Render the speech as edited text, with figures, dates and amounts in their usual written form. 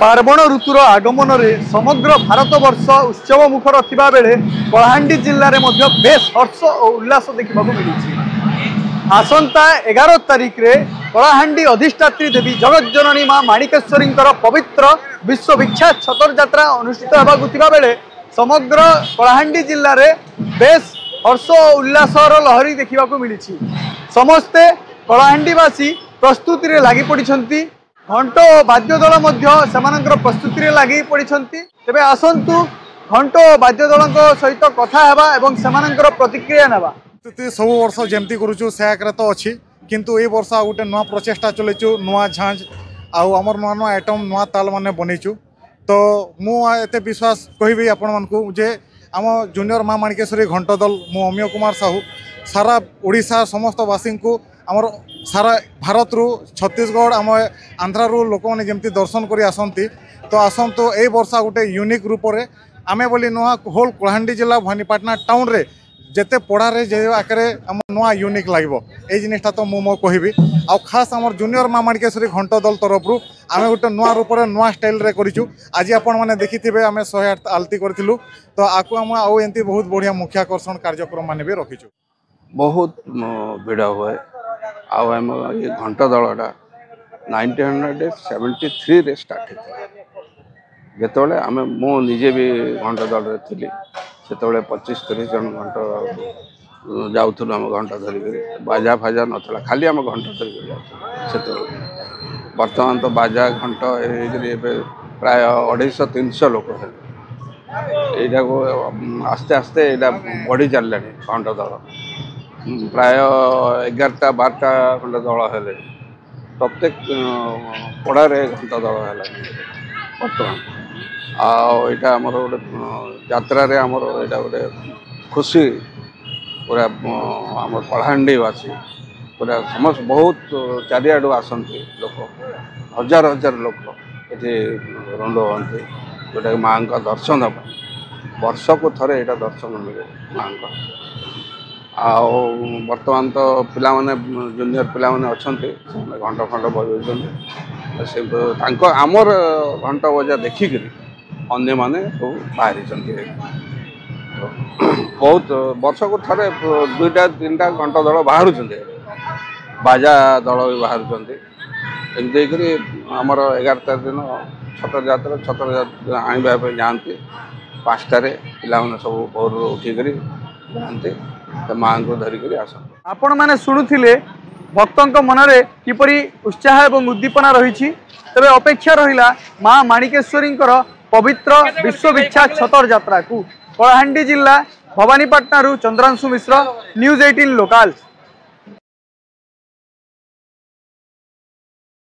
पार्वण ऋतुर आगमन में समग्र भारत वर्ष उत्सव मुखर थिबा बेले कलाहांडी जिले में बेस हर्ष और उल्लास देखा मिली। आसंता 11 तारिख रे कलाहांडी अधिष्ठात्री देवी जगज्जननी मां माणिकेश्वरी पवित्र विश्वविख्यात छतर यात्रा अनुष्ठित होगा बेले समग्र कलाहांडी जिले में बेस हर्ष और उल्लासर लहरी देखा मिली। समस्ते कलाहांडीवासी प्रस्तुति रे लगी पड़ी। घंट और बाद्यदल प्रस्तुति लगी पड़ी। तेबे आसंतु घंट और बाद्यदल सहित कथा हेबा प्रतिक्रिया नेबा। सब वर्ष जमती करूँ से तो अच्छी किंतु ए वर्ष गोटे नुआ प्रचेषा चलू नुआ झांझ आमर नुआ नुआ आइटम नुआ ताल मैंने बनईचु। तो मुझे विश्वास कहबी आपण मानकु जे आम जूनियर मां माणिकेश्वरी घंट दल मु अमीय कुमार साहू सारा ओडिशा समस्त वासी को आमर सारा भारत रु छत्तीसगढ़ आम आंध्र रु लोक मैंने जमती दर्शन कर आसती। तो आसतु ए वर्ष गोटे यूनिक रूप से आमे बोली नुआ होल कलाहांडी जिला भवानीपाटना टाउन रे जेते पढ़ारे जे आकारे आम नुआ यूनिक लगे ये जिनटा तो मो कहबी। आ खास आम जूनियर मां माणिकेश्वरी घंट दल तरफ रू आमे गोटे नुआ रूप से नुआ स्टाइल रे करिचु। आज आपण मैंने देखिथिबे आमे 108 आलती करथिलु। तो आकु आम आउ एंती बहुत बढ़िया मुख्याकर्षण कार्यक्रम माने भी रखिचु। बहुत भिड़ हुए आम ये घंट दलटा 1973 रे स्टार्ट होता जिते आम मुझे भी घंट दल रे थी से 25-30 जन घंट जाऊँ आम घंट धरिक बाजा फाजा नाला खाली आम घंट धरिक जाऊँ। बर्तमान तो बाजा घंट प्राय 250-300 लोक यहाँ को आस्ते आस्ते यहाँ बढ़ी चलने घंट दल प्राय 11-12 खंड दल है प्रत्येक पड़ारे घंट दल है बर्तमान आईटा आमर गोटे यात्रा आमर यहाँ गोटे खुशी पूरा आम कलाहांडीवासी पूरा समस्त बहुत चारिआडू आसती लोक हजार हजार लोक ये रुंड हमें जोटा माँ का दर्शन वर्ष को थे यहाँ दर्शन मिले माँ बर्तमान तो पिला माने जूनियर पिला माने अच्छे घंट खंड बजाऊँ आमर घंट बजा देखिक अन्य माने सब बाहरी बहुत वर्ष को थे 2-3टा घंट दल बाहर बाजा दल भी बाहर एमती आमर 11 तारिख दिन छतर यात्रा आने जाती 5टारे पिला सब भोर उठिक जाती माँ को धरिक आस। आपण माने शुणुथिले भक्तों मनरे किपरि उत्साह और उद्दीपना रही। तबे अपेक्षा रहिला मां माणिकेश्वरी पवित्र विश्वविख्यात छतर यात्रा को। कलाहांडी जिला भवानीपाटना चंद्रांशु मिश्र, न्यूज़ 18 लोकल।